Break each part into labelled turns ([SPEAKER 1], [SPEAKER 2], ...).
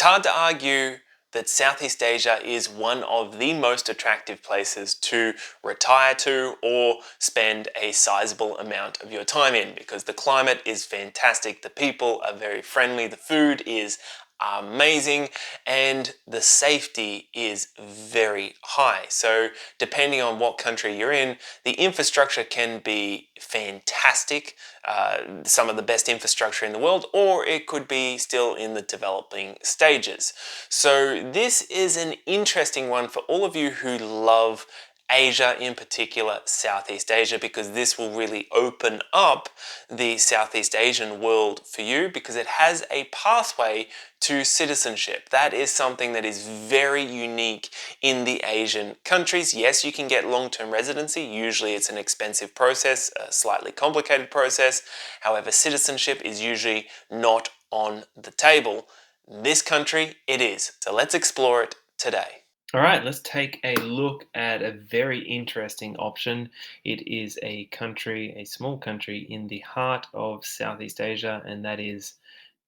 [SPEAKER 1] It's hard to argue that Southeast Asia is one of the most attractive places to retire to or spend a sizable amount of your time in, because the climate is fantastic, the people are very friendly, the food is amazing, and the safety is very high. So depending on what country you're in, the infrastructure can be fantastic, some of the best infrastructure in the world, or it could be still in the developing stages. So this is an interesting one for all of you who love Asia, in particular Southeast Asia, because this will really open up the Southeast Asian world for you, because it has a pathway to citizenship. That is something that is very unique in the Asian countries. Yes, you can get long-term residency. Usually it's an expensive process, a slightly complicated process. However, citizenship is usually not on the table. This country, it is. So let's explore it today.
[SPEAKER 2] All right, let's take a look at a very interesting option. It is a country, a small country in the heart of Southeast Asia, and that is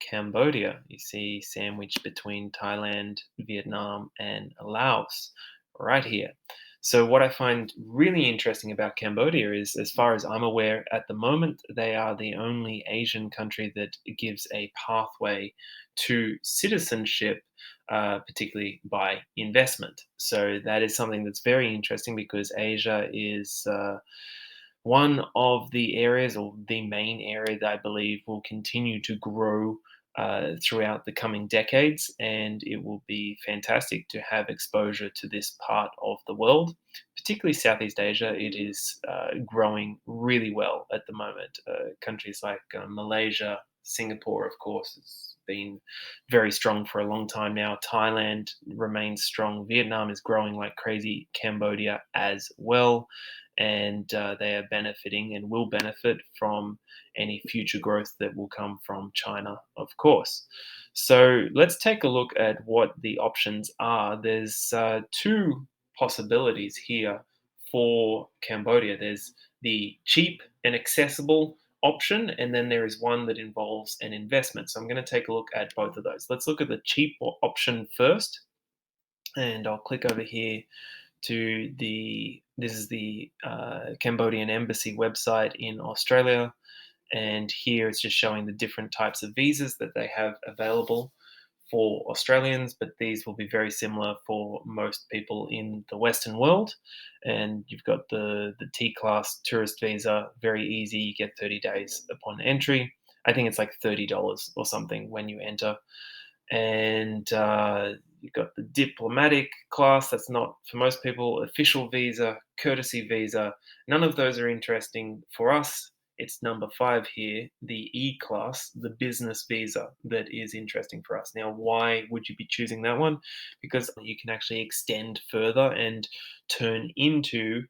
[SPEAKER 2] Cambodia. You see, sandwiched between Thailand, Vietnam, and Laos, right here. So, what I find really interesting about Cambodia is, as far as I'm aware, at the moment, they are the only Asian country that gives a pathway to citizenship, particularly by investment. So, that is something that's very interesting because Asia is one of the areas, or the main area, that I believe will continue to grow throughout the coming decades, and it will be fantastic to have exposure to this part of the world, particularly Southeast Asia. It is growing really well at the moment. Countries like Malaysia, Singapore, of course, has been very strong for a long time now. Thailand remains strong. Vietnam is growing like crazy. Cambodia as well. And they are benefiting and will benefit from any future growth that will come from China, of course. So let's take a look at what the options are. There's two possibilities here for Cambodia. There's the cheap and accessible option, and then there is one that involves an investment. So I'm going to take a look at both of those. Let's look at the cheap option first, and I'll click over here to this is the Cambodian Embassy website in Australia, and here it's just showing the different types of visas that they have available for Australians, but these will be very similar for most people in the Western world. And you've got the T-class tourist visa, very easy. You get 30 days upon entry. I think it's like $30 or something when you enter. And you've got the diplomatic class. That's not for most people. Official visa, courtesy visa. None of those are interesting for us. It's number 5 here, the E class, the business visa, that is interesting for us. Now, why would you be choosing that one? Because you can actually extend further and turn into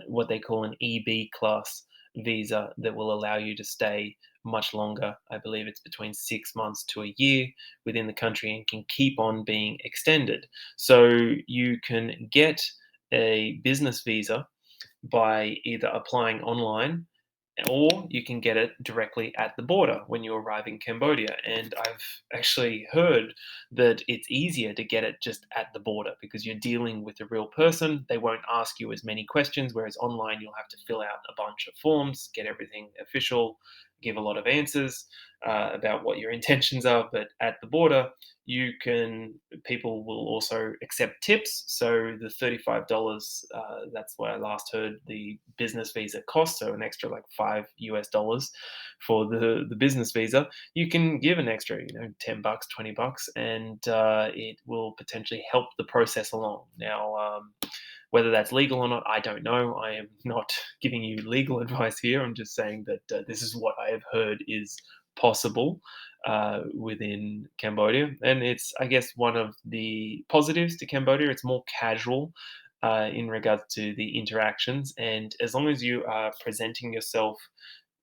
[SPEAKER 2] what they call an EB class visa that will allow you to stay much longer. I believe it's between 6 months to a year within the country and can keep on being extended. So you can get a business visa by either applying online, or you can get it directly at the border when you arrive in Cambodia. And I've actually heard that it's easier to get it just at the border because you're dealing with a real person. They won't ask you as many questions, whereas online you'll have to fill out a bunch of forms, get everything official, give a lot of answers about what your intentions are. But at the border, people will also accept tips. So the $35, that's what I last heard the business visa costs. So an extra like $5 for the business visa. You can give an extra, $10, $20, and it will potentially help the process along. Now, whether that's legal or not, I don't know. I am not giving you legal advice here. I'm just saying that this is what I have heard is possible within Cambodia. And it's, I guess, one of the positives to Cambodia. It's more casual in regards to the interactions. And as long as you are presenting yourself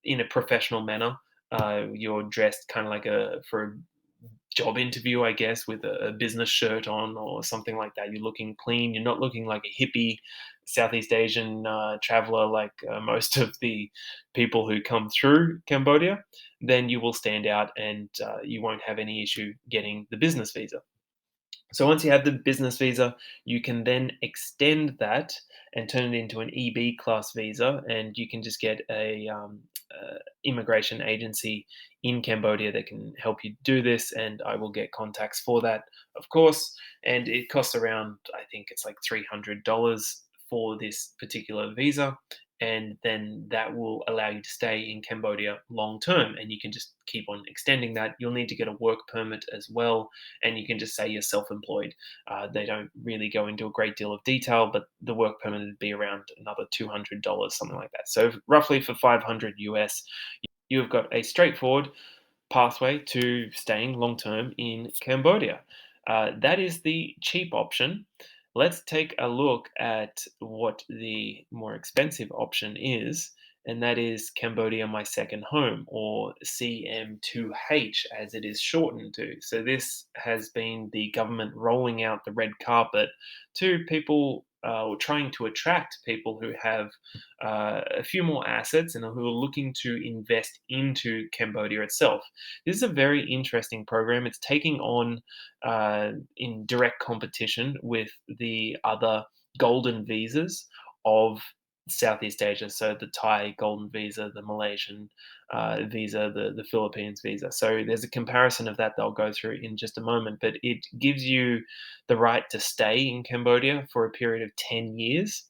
[SPEAKER 2] in a professional manner, you're dressed kind of like for a job interview, I guess, with a business shirt on or something like that. You're looking clean. You're not looking like a hippie Southeast Asian traveler like most of the people who come through Cambodia. then you will stand out and you won't have any issue getting the business visa. So once you have the business visa, you can then extend that and turn it into an EB class visa, and you can just get a immigration agency in Cambodia that can help you do this. And I will get contacts for that, of course. And it costs around, I think it's like $300 for this particular visa, and then that will allow you to stay in Cambodia long term, and you can just keep on extending that. You'll need to get a work permit as well, and you can just say you're self-employed. They don't really go into a great deal of detail, but the work permit would be around another $200, something like that. So roughly for 500 US, you've got a straightforward pathway to staying long term in Cambodia. That is the cheap option. Let's take a look at what the more expensive option is, and that is Cambodia My Second Home, or CM2H as it is shortened to. So, this has been the government rolling out the red carpet to people, or trying to attract people who have a few more assets and who are looking to invest into Cambodia itself. This is a very interesting program. It's taking on in direct competition with the other golden visas of Southeast Asia. So the Thai golden visa, the Malaysian visa, the Philippines visa. So there's a comparison of that they'll go through in just a moment. But it gives you the right to stay in Cambodia for a period of 10 years,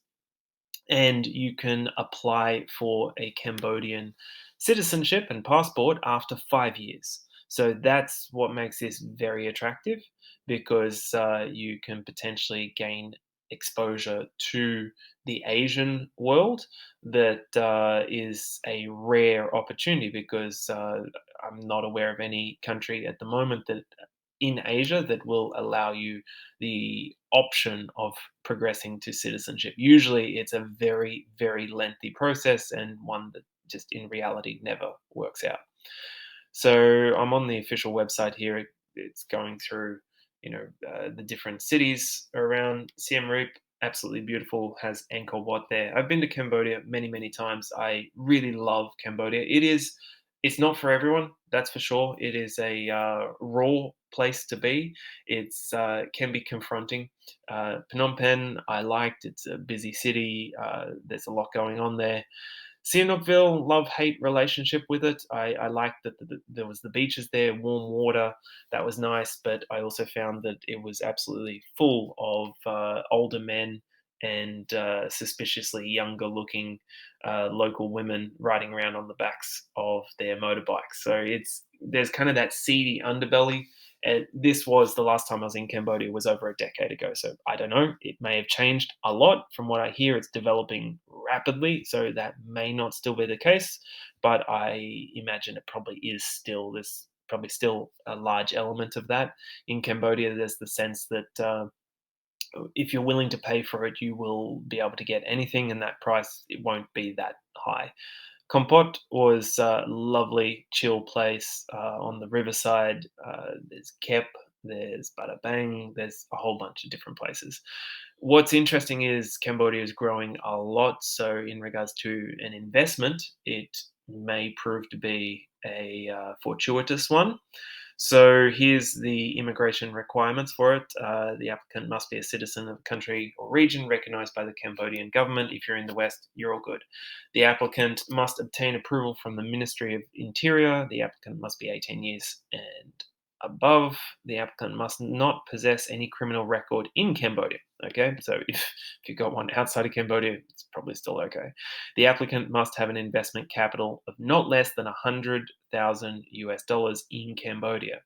[SPEAKER 2] and you can apply for a Cambodian citizenship and passport after 5 years. So that's what makes this very attractive, because you can potentially gain exposure to the Asian world. That is a rare opportunity, because I'm not aware of any country at the moment that in Asia that will allow you the option of progressing to citizenship. Usually it's a very, very lengthy process, and one that just in reality never works out. So I'm on the official website here. It's going through, the different cities around Siem Reap. Absolutely beautiful. Has Angkor Wat there. I've been to Cambodia many, many times. I really love Cambodia. It's not for everyone, that's for sure. It is a raw place to be. It's can be confronting. Phnom Penh, I liked. It's a busy city. There's a lot going on there. Sihanoukville, love-hate relationship with it. I liked that there was the beaches there, warm water. That was nice, but I also found that it was absolutely full of older men and suspiciously younger-looking local women riding around on the backs of their motorbikes. So there's kind of that seedy underbelly. And this was the last time I was in Cambodia was over a decade ago. So I don't know. It may have changed a lot. From what I hear, it's developing rapidly. So that may not still be the case. But I imagine it probably is still this. Probably still a large element of that in Cambodia. There's the sense that if you're willing to pay for it, you will be able to get anything, and that price it won't be that high. Kompot was a lovely, chill place on the riverside. There's Kep, there's Bada Bang, there's a whole bunch of different places. What's interesting is Cambodia is growing a lot. So, in regards to an investment, it may prove to be a fortuitous one. So here's the immigration requirements for it. The applicant must be a citizen of a country or region recognized by the Cambodian government. If you're in the West, you're all good. The applicant must obtain approval from the Ministry of Interior. The applicant must be 18 years and above. The applicant must not possess any criminal record in Cambodia. Okay, so if you've got one outside of Cambodia, it's probably still okay. The applicant must have an investment capital of not less than 100,000 US dollars in Cambodia,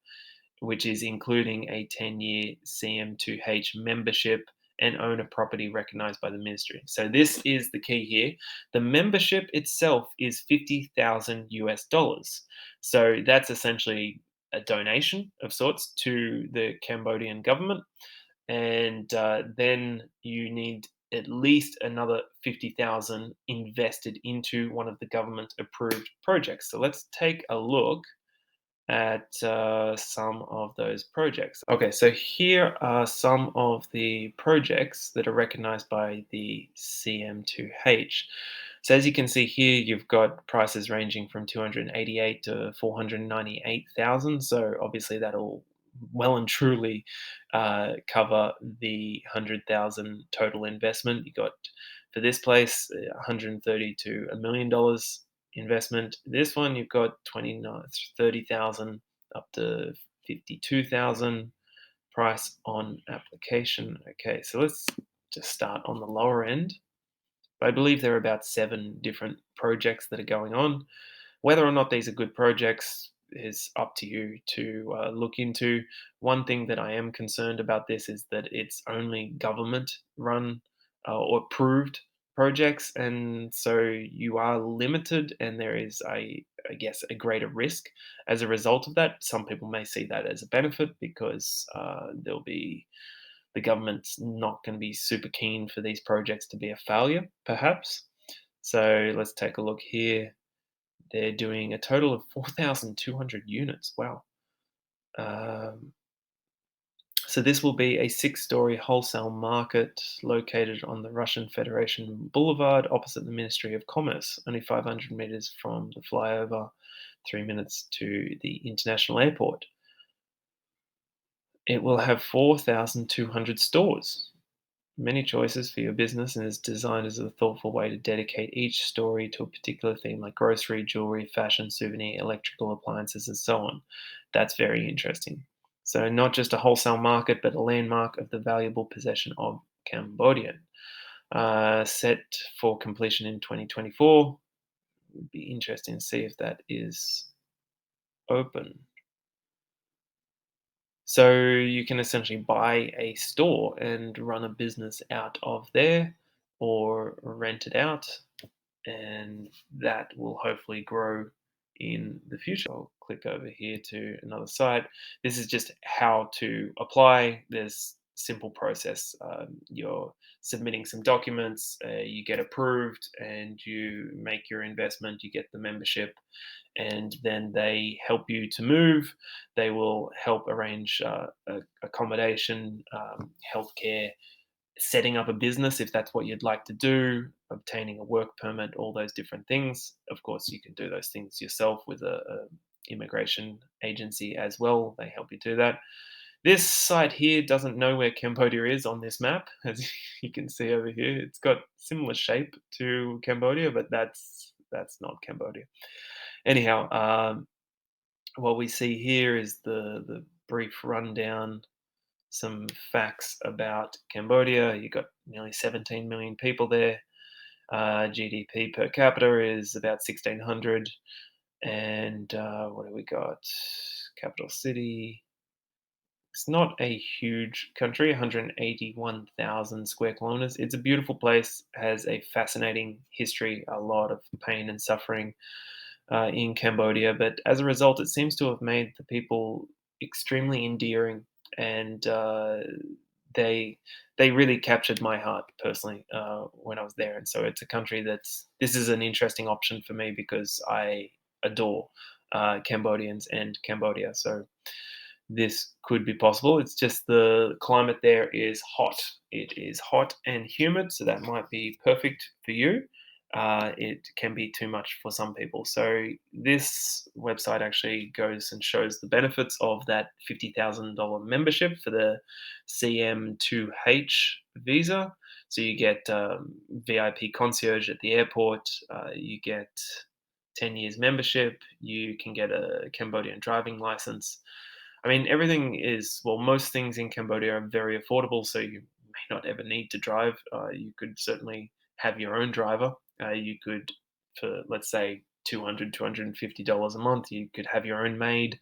[SPEAKER 2] which is including a 10-year CM2H membership and own a property recognized by the ministry. So this is the key here. The membership itself is 50,000 US dollars. So that's essentially a donation of sorts to the Cambodian government. And then you need at least another 50,000 invested into one of the government approved projects. So let's take a look at some of those projects. Okay, so here are some of the projects that are recognized by the CM2H. So as you can see here, you've got prices ranging from 288 to 498,000. So obviously that'll well and truly cover the 100,000 total investment. You got for this place 130 to $1 million investment. This one you've got 29, 30,000 up to 52,000 price on application. Okay, so let's just start on the lower end. I believe there are about 7 different projects that are going on. Whether or not these are good projects is up to you to look into. One thing that I am concerned about this is that it's only government run or approved projects, and so you are limited, and there is I guess, a greater risk as a result of that. Some people may see that as a benefit because there'll be the government's not going to be super keen for these projects to be a failure, perhaps. So let's take a look here. They're doing a total of 4,200 units. Wow. Um, so this will be a 6-story wholesale market located on the Russian Federation Boulevard opposite the Ministry of Commerce, only 500 meters from the flyover, 3 minutes to the international airport. It will have 4,200 stores. Many choices for your business and is designed as a thoughtful way to dedicate each story to a particular theme like grocery, jewelry, fashion, souvenir, electrical appliances, and so on. That's very interesting. So, not just a wholesale market, but a landmark of the valuable possession of Cambodia. Set for completion in 2024. Would be interesting to see if that is open. So you can essentially buy a store and run a business out of there or rent it out, and that will hopefully grow in the future. I'll click over here to another site. This is just how to apply. There's simple process. You're submitting some documents, you get approved, and you make your investment. You get the membership, and then they help you to move. They will help arrange accommodation, healthcare, setting up a business if that's what you'd like to do, obtaining a work permit, all those different things. Of course, you can do those things yourself with a immigration agency as well. They help you do that. This site here doesn't know where Cambodia is on this map, as you can see over here. It's got similar shape to Cambodia, but that's not Cambodia. Anyhow, what we see here is the brief rundown, some facts about Cambodia. You got nearly 17 million people there. GDP per capita is about 1600, and what do we got? Capital city. It's not a huge country, 181,000 square kilometers. It's a beautiful place, has a fascinating history, a lot of pain and suffering in Cambodia. But as a result, it seems to have made the people extremely endearing, and they they really captured my heart personally when I was there. And so it's a country this is an interesting option for me because I adore Cambodians and Cambodia. So this could be possible. It's just the climate there is hot. It is hot and humid, so that might be perfect for you. It can be too much for some people. So this website actually goes and shows the benefits of that $50,000 membership for the CM2H visa. So you get VIP concierge at the airport. You get 10 years membership. You can get a Cambodian driving license. I mean, everything is, well, most things in Cambodia are very affordable, so you may not ever need to drive. You could certainly have your own driver. You could, for let's say $250 a month, you could have your own maid.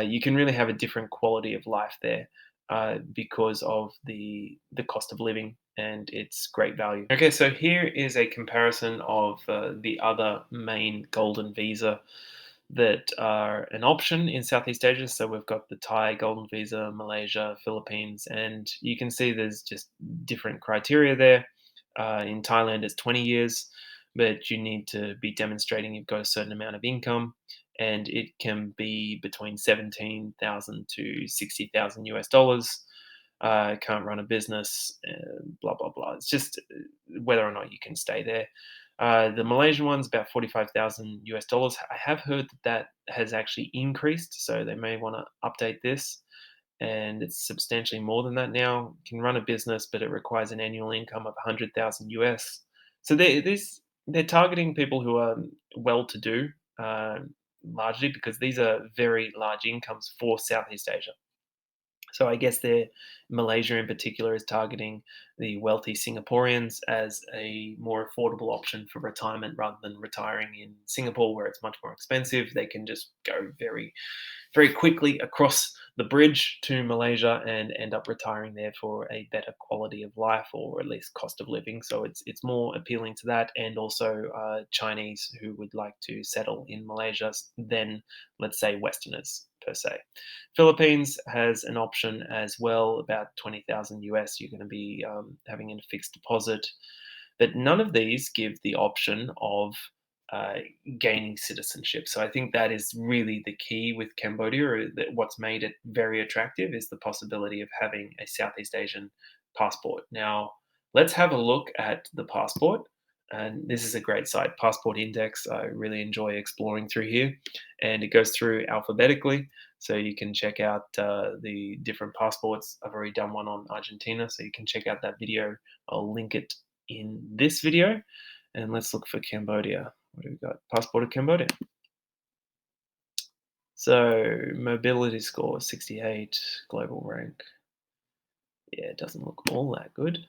[SPEAKER 2] You can really have a different quality of life there because of the cost of living and its great value. Okay, so here is a comparison of the other main golden visa that are an option in Southeast Asia. So we've got the Thai Golden Visa, Malaysia, Philippines, and you can see there's just different criteria there. In Thailand, it's 20 years, but you need to be demonstrating you've got a certain amount of income, and it can be between 17,000 to 60,000 US dollars. Can't run a business, blah blah blah. It's just whether or not you can stay there. The Malaysian one's about 45,000 US dollars. I have heard that that has actually increased, so they may want to update this, and it's substantially more than that now. You can run a business, but it requires an annual income of 100,000 US. So they're targeting people who are well-to-do, uh, largely because these are very large incomes for Southeast Asia. So I guess Malaysia in particular is targeting the wealthy Singaporeans as a more affordable option for retirement rather than retiring in Singapore, where it's much more expensive. They can just go very quickly across the bridge to Malaysia and end up retiring there for a better quality of life, or at least cost of living. So it's more appealing to that, and also Chinese who would like to settle in Malaysia than, let's say, Westerners per se. Philippines has an option as well, about 20,000 US. You're going to be having a fixed deposit, but none of these give the option of uh, gaining citizenship. So I think that is really the key with Cambodia. That what's made it very attractive is the possibility of having a Southeast Asian passport. Now, let's have a look at the passport. And this is a great site, Passport Index. I really enjoy exploring through here, and it goes through alphabetically. So you can check out the different passports. I've already done one on Argentina, so you can check out that video. I'll link it in this video. And let's look for Cambodia. What do we got? Passport of Cambodia. So mobility score 68, global rank. Yeah, it doesn't look all that good.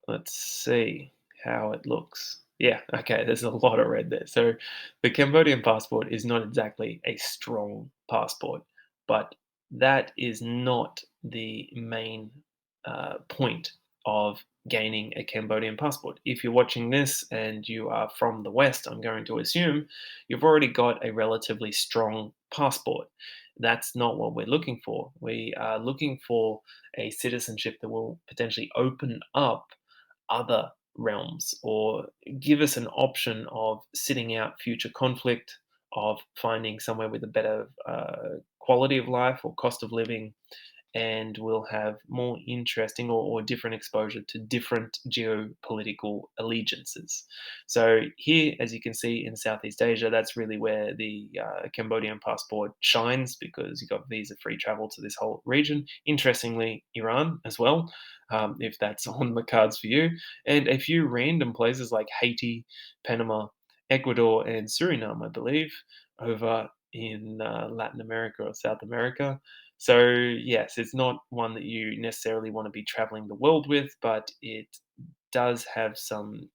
[SPEAKER 2] Let's see how it looks. Yeah, okay, there's a lot of red there. So the Cambodian passport is not exactly a strong passport, but that is not the main point of gaining a Cambodian passport. If you're watching this and you are from the West, I'm going to assume you've already got a relatively strong passport. That's not what we're looking for. We are looking for a citizenship that will potentially open up other realms, or give us an option of sitting out future conflict, of finding somewhere with a better quality of life or cost of living, and will have more interesting or different exposure to different geopolitical allegiances. So here, as you can see in Southeast Asia, that's really where the Cambodian passport shines, because you've got visa-free travel to this whole region. Interestingly, Iran as well, if that's on the cards for you, and a few random places like Haiti, Panama, Ecuador, and Suriname, I believe, over in Latin America or South America. So, yes, it's not one that you necessarily want to be traveling the world with, but it does have some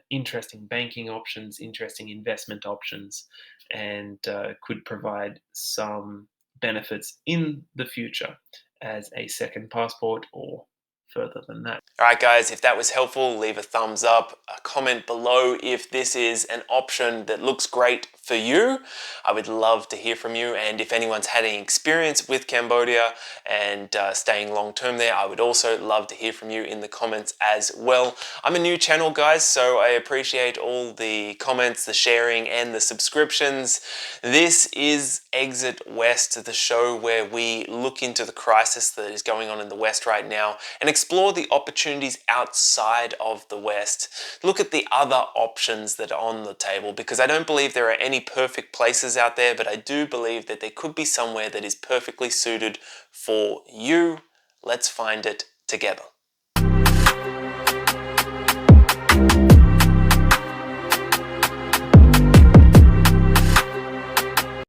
[SPEAKER 2] interesting banking options, interesting investment options, and could provide some benefits in the future as a second passport or further than that.
[SPEAKER 1] All right, guys, if that was helpful, leave a thumbs up, a comment below if this is an option that looks great for you. I would love to hear from you, and if anyone's had any experience with Cambodia and staying long term there, I would also love to hear from you in the comments as well. I'm a new channel, guys, so I appreciate all the comments, the sharing, and the subscriptions. This is Exit West, the show where we look into the crisis that is going on in the West right now and explore the opportunities outside of the West. Look at the other options that are on the table, because I don't believe there are any perfect places out there, but I do believe that there could be somewhere that is perfectly suited for you. Let's find it together.